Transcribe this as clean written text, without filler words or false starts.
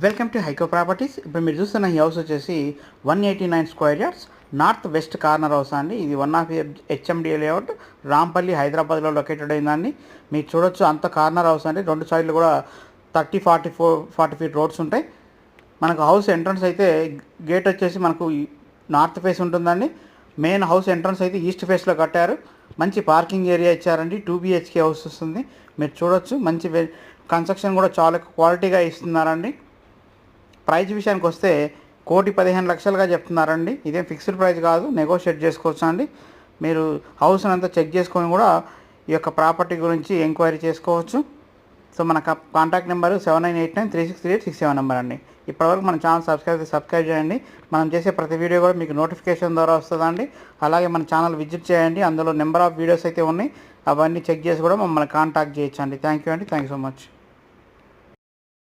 Welcome to హైకో properties. ఇప్పుడు మీరు చూస్తున్న ఈ హౌస్ వచ్చేసి 189 square yards north west corner house అండి. ఇది one of HMDA layout, Rampalli, హైదరాబాద్లో లొకేటెడ్ అయిందండి. మీరు చూడొచ్చు, అంత కార్నర్ హౌస్ అండి. రెండు సైడ్లు కూడా 40 ఫీట్ రోడ్స్ ఉంటాయి. మనకు హౌస్ ఎంట్రన్స్ అయితే గేట్ వచ్చేసి మనకు నార్త్ ఫేస్ ఉంటుందండి. మెయిన్ హౌస్ ఎంట్రన్స్ అయితే ఈస్ట్ ఫేస్లో కట్టారు. మంచి పార్కింగ్ ఏరియా ఇచ్చారండి. 2 BHK హౌస్ వస్తుంది. మీరు చూడొచ్చు, మంచి కన్స్ట్రక్షన్ కూడా చాలా క్వాలిటీగా ఇస్తున్నారండి. ప్రైజ్ విషయానికి వస్తే 1,15,00,000గా చెప్తున్నారండి. ఇదేం ఫిక్స్డ్ ప్రైస్ కాదు, నెగోషియేట్ చేసుకోవచ్చు అండి. మీరు హౌస్ని అంతా చెక్ చేసుకొని కూడా ఈ యొక్క ప్రాపర్టీ గురించి ఎంక్వైరీ చేసుకోవచ్చు. సో మన కాంటాక్ట్ నెంబరు 7989363867 నెంబర్ అండి. ఇప్పటివరకు మన ఛానల్ సబ్స్క్రైబ్ చేయండి. మనం చేసే ప్రతి వీడియో కూడా మీకు నోటిఫికేషన్ ద్వారా వస్తుందండి. అలాగే మన ఛానల్ విజిట్ చేయండి. అందులో నెంబర్ ఆఫ్ వీడియోస్ అయితే ఉన్నాయి, అవన్నీ చెక్ చేసి కూడా మమ్మల్ని కాంటాక్ట్ చేయొచ్చు అండి. Thank you so much.